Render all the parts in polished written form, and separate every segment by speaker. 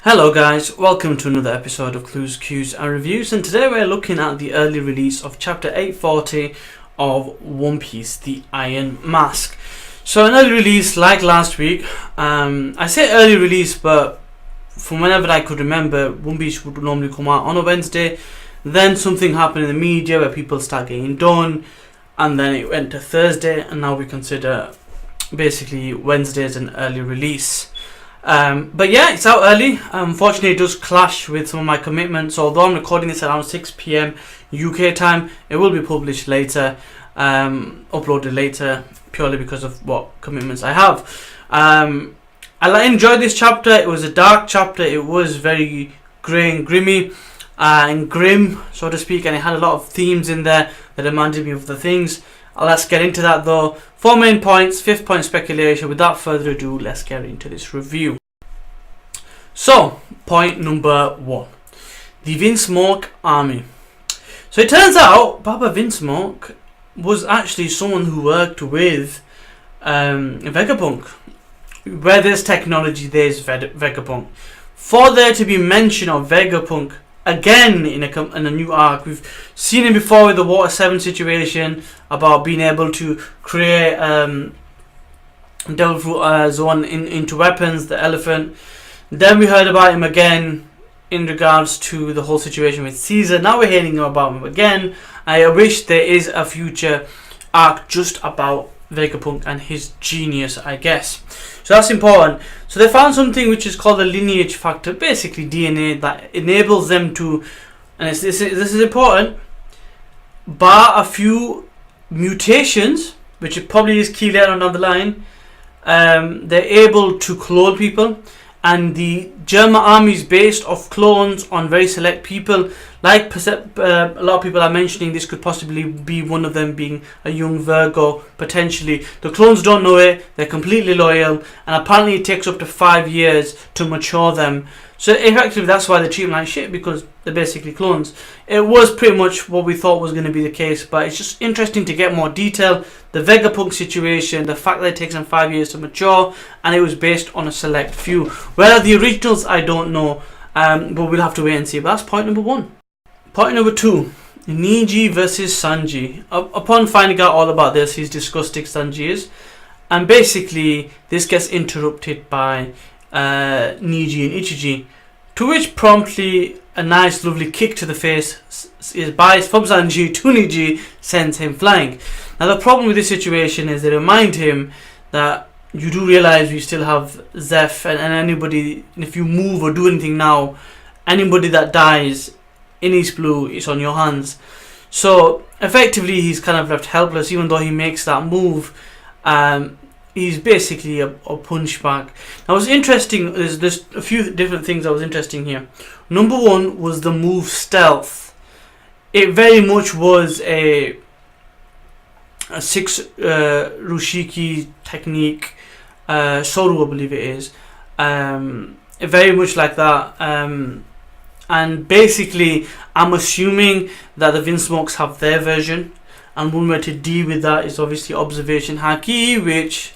Speaker 1: Hello guys, welcome to another episode of Clues, Cues and Reviews, and today we're looking at the early release of chapter 840 of One Piece, The Iron Mask. So an early release like last week. I say early release, but from whenever I could remember, One Piece would normally come out on a Wednesday. Then something happened in the media where people start getting done, and then it went to Thursday, and now we consider basically Wednesday as an early release. But yeah, it's out early. Unfortunately, it does clash with some of my commitments. Although I'm recording this around 6 p.m. UK time, it will be published later, uploaded later, purely because of what commitments I have. I enjoyed this chapter. It was a dark chapter. It was very grey and grimy and grim, so to speak, and it had a lot of themes in there that reminded me of the things. Let's get into that though. 4 main points, 5th point speculation. Without further ado, let's get into this review. So, point number 1. The Vinsmoke Army. So it turns out Baba Vinsmoke was actually someone who worked with Vegapunk. Where there's technology, there's Vegapunk. For there to be mention of Vegapunk again in a new arc, we've seen him before with the Water 7 situation about being able to create Devil Fruit Zone into weapons, the elephant. Then we heard about him again in regards to the whole situation with Caesar. Now we're hearing about him again. I wish there is a future arc just about Vegapunk and his genius, I guess. So that's important. So they found something which is called the lineage factor, basically DNA, that enables them to, and this is important, bar a few mutations, which it probably is key later on down the line, they're able to clone people. And the Germa army is based off clones on very select people. Like a lot of people are mentioning, this could possibly be one of them being a young Virgo, potentially. The clones don't know it, they're completely loyal, and apparently it takes up to 5 years to mature them. So effectively that's why they treat them like shit, because they're basically clones. It was pretty much what we thought was going to be the case, but it's just interesting to get more detail. The Vegapunk situation, the fact that it takes them 5 years to mature, and it was based on a select few. Where are the originals? I don't know, but we'll have to wait and see. But that's point number 1. Point number 2, Niji versus Sanji. Upon finding out all about this, he's disgusting Sanji is, and basically this gets interrupted by Niji and Ichiji, to which promptly a nice lovely kick to the face is by from Sanji to Niji sends him flying. Now the problem with this situation is they remind him that you do realize we still have Zeph, and anybody, if you move or do anything now, anybody that dies in East Blue is on your hands. So effectively he's kind of left helpless, even though he makes that move. He's basically a punchback. Now what's interesting is there's a few different things that was interesting here. Number 1 was the move stealth. It very much was a 6 Rushiki technique, Soru I believe it is, very much like that, and basically I'm assuming that the Vinsmokes have their version, and one way to deal with that is obviously observation haki, which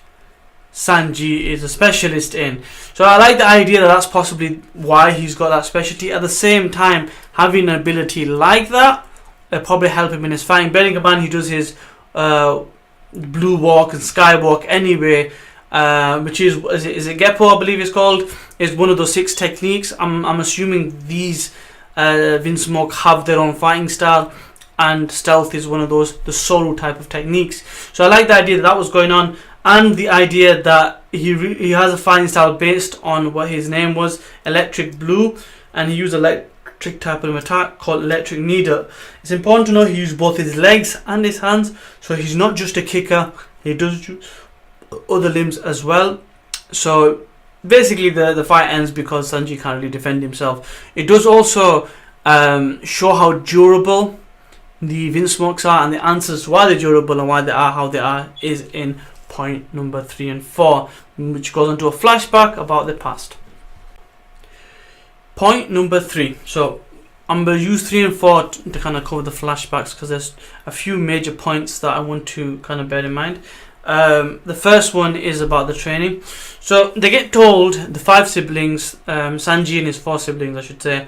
Speaker 1: Sanji is a specialist in. So I like the idea that that's possibly why he's got that specialty. At the same time, having an ability like that will probably help him in his fighting. Bearing in mind he does his blue walk and sky walk anyway, which is it Geppo I believe it's called, is one of those 6 techniques. I'm assuming these Vinsmoke have their own fighting style, and stealth is one of those, the Soru type of techniques. So I like the idea that was going on, and the idea that he has a fighting style based on what his name was, Electric Blue, and he used electric type of attack called Electric Needle. It's important to know he used both his legs and his hands, so he's not just a kicker, he does use other limbs as well. So basically the fight ends because Sanji can't really defend himself. It does also show how durable the Vinsmokes are, and the answers to why they're durable and why they are how they are is in point number 3 and 4, which goes into a flashback about the past. Point number 3. So I'm going to use 3 and 4 to kind of cover the flashbacks, because there's a few major points that I want to kind of bear in mind. The first one is about the training. So they get told, the 5 siblings, Sanji and his 4 siblings I should say,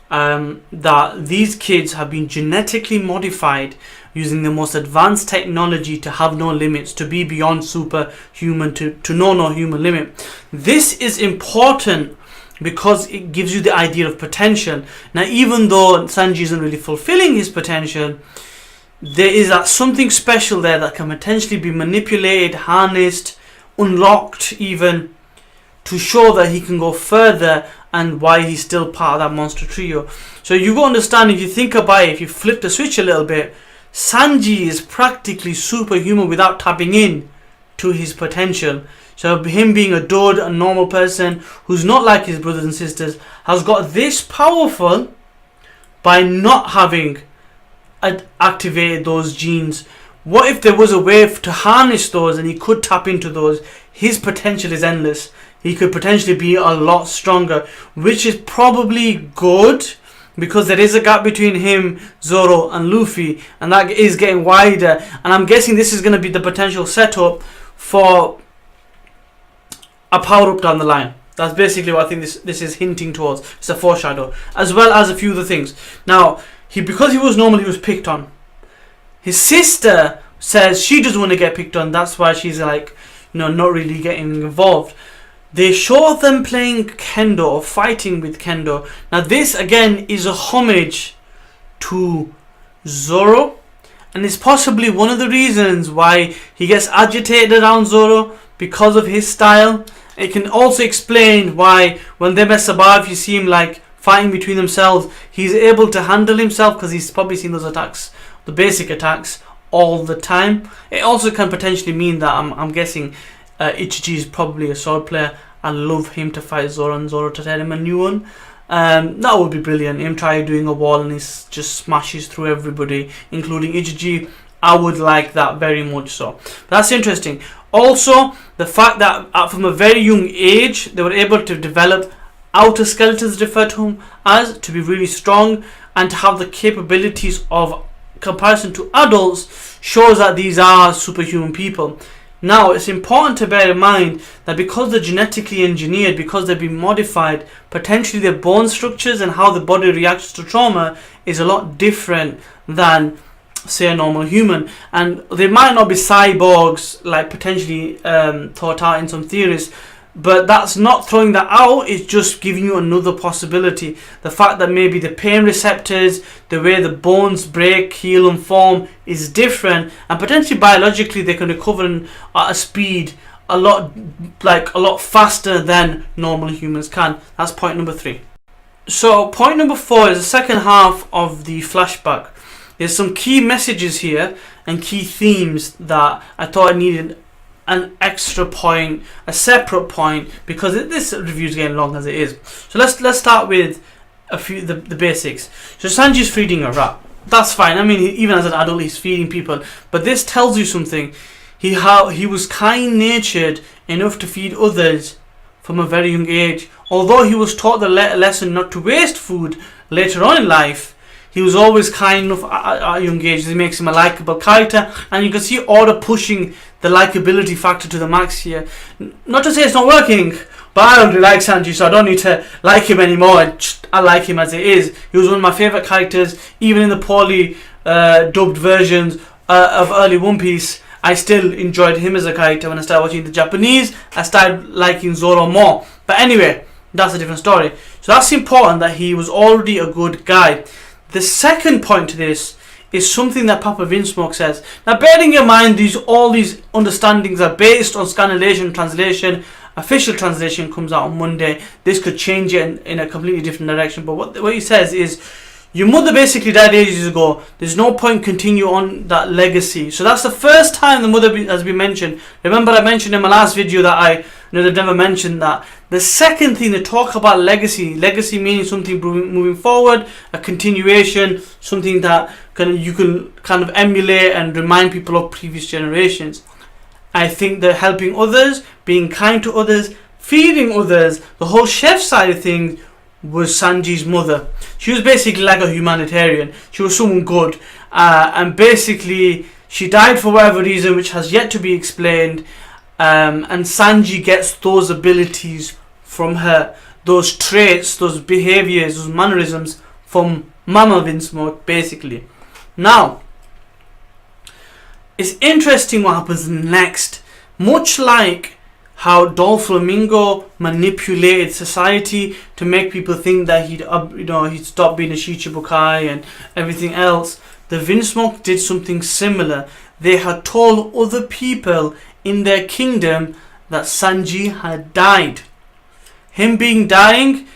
Speaker 1: that these kids have been genetically modified using the most advanced technology to have no limits, to be beyond superhuman, to know no human limit. This is important because it gives you the idea of potential. Now, even though Sanji isn't really fulfilling his potential, there is that something special there that can potentially be manipulated, harnessed, unlocked even, to show that he can go further and why he's still part of that monster trio. So you go understand, if you think about it, if you flip the switch a little bit, Sanji is practically superhuman without tapping in to his potential. So him being a dude, a normal person who's not like his brothers and sisters, has got this powerful by not having activated those genes. What if there was a way to harness those and he could tap into those? His potential is endless. He could potentially be a lot stronger, which is probably good, because there is a gap between him, Zoro and Luffy, and that is getting wider, and I'm guessing this is going to be the potential setup for a power up down the line. That's basically what I think this is hinting towards. It's a foreshadow, as well as a few other things. Now, because he was normal, he was picked on. His sister says she doesn't want to get picked on, that's why she's like, not really getting involved. They show them playing kendo or fighting with kendo. Now this again is a homage to Zoro, and it's possibly one of the reasons why he gets agitated around Zoro, because of his style. It can also explain why when they mess about, if you see him like fighting between themselves, he's able to handle himself because he's probably seen those attacks, the basic attacks, all the time. It also can potentially mean that I'm guessing Ichiji is probably a sword player. I love him to fight Zoro and Zoro to tell him a new one. That would be brilliant. Him trying doing a wall and he just smashes through everybody, including Ichiji. I would like that very much so. But that's interesting. Also, the fact that from a very young age they were able to develop outer skeletons, referred to them as, to be really strong and to have the capabilities of comparison to adults, shows that these are superhuman people. Now, it's important to bear in mind that because they're genetically engineered, because they've been modified, potentially their bone structures and how the body reacts to trauma is a lot different than, say, a normal human. And they might not be cyborgs, like potentially thought out in some theories, but that's not throwing that out, it's just giving you another possibility. The fact that maybe the pain receptors, the way the bones break, heal and form is different, and potentially biologically they can recover at a speed a lot faster than normal humans can. That's point number 3. So point number 4 is the second half of the flashback. There's some key messages here and key themes that I thought I needed an extra point, a separate point, because this review is getting long as it is. So let's start with a few the basics. So Sanji's feeding a rat. That's fine. I mean, even as an adult, he's feeding people. But this tells you something. He was kind-natured enough to feed others from a very young age. Although he was taught the lesson not to waste food later on in life, he was always kind enough at a young age. This makes him a likeable character, and you can see Oda pushing the likability factor to the max here. Not to say it's not working, but I don't really like Sanji, so I don't need to like him anymore. I like him as it is. He was one of my favourite characters, even in the poorly dubbed versions of early One Piece. I still enjoyed him as a character. When I started watching the Japanese, I started liking Zoro more. But anyway, that's a different story. So that's important, that he was already a good guy. The second point to this is something that Papa Vinsmoke says. Now, bearing in mind all these understandings are based on scanlation translation. Official translation comes out on Monday. This could change it in a completely different direction. But what he says is, your mother basically died ages ago. There's no point continue on that legacy. So that's the first time the mother has been mentioned. Remember, I mentioned in my last video that they've never mentioned that. The second thing, they talk about legacy. Legacy meaning something moving forward, a continuation, something that you can kind of emulate and remind people of previous generations. I think that helping others, being kind to others, feeding others, the whole chef side of things was Sanji's mother. She was basically like a humanitarian. She was someone good, and basically She died for whatever reason, which has yet to be explained. And Sanji gets those abilities from her, those traits, those behaviors, those mannerisms from Mama Vinsmoke, basically. Now, it's interesting what happens next. Much like how Doflamingo manipulated society to make people think that he'd stop being a Shichibukai and everything else, the Vinsmoke did something similar. They had told other people in their kingdom that Sanji had died. Him dying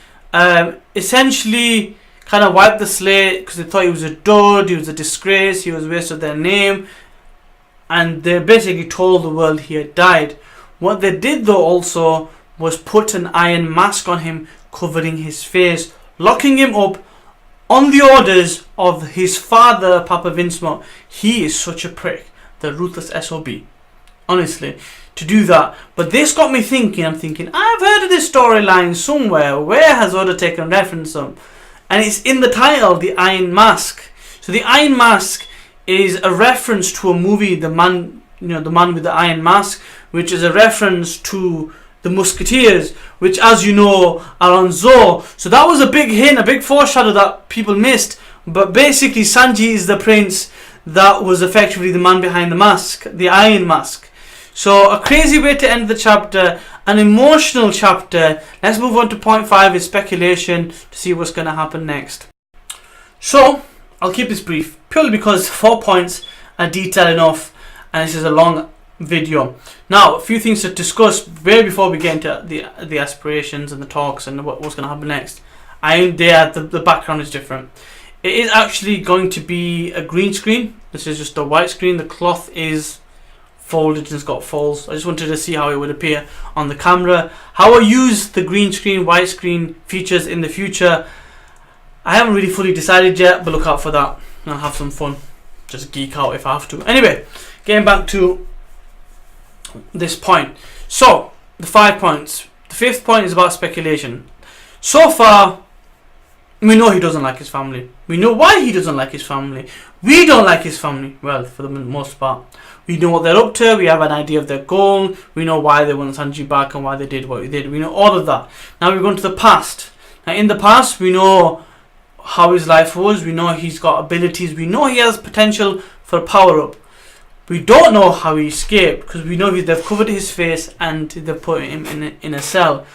Speaker 1: essentially kind of wiped the slate, because they thought he was a dud, he was a disgrace, he was a waste of their name, and they basically told the world he had died. What they did though also was put an iron mask on him, covering his face, locking him up on the orders of his father, Papa Vinsmoke. He is such a prick, the ruthless SOB, honestly, to do that. But this got me thinking. I'm thinking, I've heard of this storyline somewhere. Where has Oda taken reference from? And it's in the title, The Iron Mask. So the Iron Mask is a reference to a movie, The Man with the Iron Mask, which is a reference to the Musketeers, which, as you know, are on Zou. So that was a big hint, a big foreshadow that people missed. But basically, Sanji is the prince that was effectively the man behind the mask, the Iron Mask. So a crazy way to end the chapter, an emotional chapter. Let's move on to point 5, is speculation, to see what's going to happen next. So I'll keep this brief, purely because 4 points are detailed enough, and this is a long video. Now, a few things to discuss way before we get into the aspirations and the talks and what's going to happen next. The background is different. It is actually going to be a green screen. This is just a white screen. The cloth is folded and it's got folds. I just wanted to see how it would appear on the camera. How I use the green screen, white screen features in the future, I haven't really fully decided yet, but look out for that. I'll have some fun. Just geek out if I have to. Anyway, getting back to this point. So, the 5 points. The 5th point is about speculation. So far, we know he doesn't like his family. We know why he doesn't like his family. We don't like his family. Well, for the most part. We know what they're up to. We have an idea of their goal. We know why they want Sanji back and why they did what they did. We know all of that. Now we're going to the past. Now in the past, we know how his life was. We know he's got abilities. We know he has potential for a power-up. We don't know how he escaped, because we know they've covered his face and they've put him in a cell.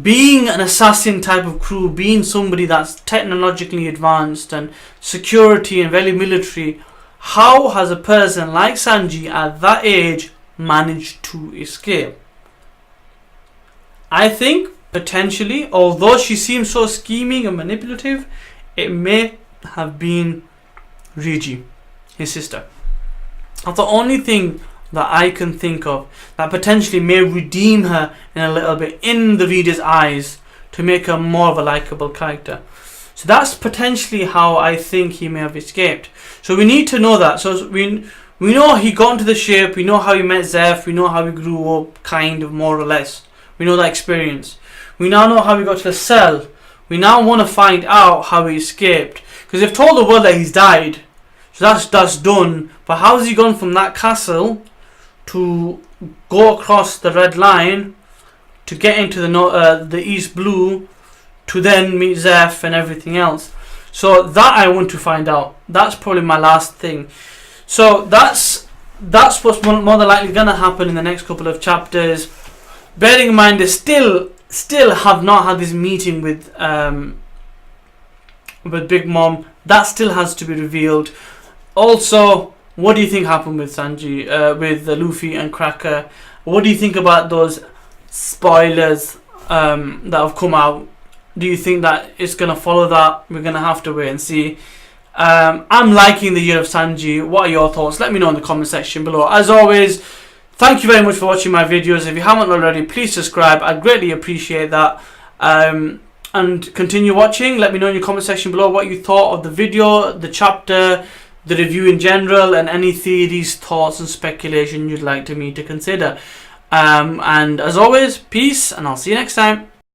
Speaker 1: Being an assassin type of crew, being somebody that's technologically advanced and security and very military, how has a person like Sanji at that age managed to escape? I think potentially, although she seems so scheming and manipulative, it may have been Niji, his sister. That's the only thing that I can think of that potentially may redeem her in a little bit in the reader's eyes to make her more of a likable character. So that's potentially how I think he may have escaped. So we need to know that. So we know he got into the ship, we know how he met Zeph, we know how he grew up, kind of, more or less. We know that experience. We now know how he got to the cell. We now want to find out how he escaped. Because they've told the world that he's died. So that's done. But how has he gone from that castle to go across the red line to get into the East Blue to then meet Zeph and everything else? So that I want to find out. That's probably my last thing. So that's what's more than likely going to happen in the next couple of chapters. Bearing in mind they still have not had this meeting with Big Mom. That still has to be revealed. Also, what do you think happened with Sanji, with Luffy and Cracker? What do you think about those spoilers that have come out? Do you think that it's going to follow that? We're going to have to wait and see. I'm liking the Year of Sanji. What are your thoughts? Let me know in the comment section below. As always, thank you very much for watching my videos. If you haven't already, please subscribe. I'd greatly appreciate that. And continue watching. Let me know in your comment section below what you thought of the video, the chapter, the review in general, and any theories, thoughts and speculation you'd like me to consider. And as always, peace, and I'll see you next time.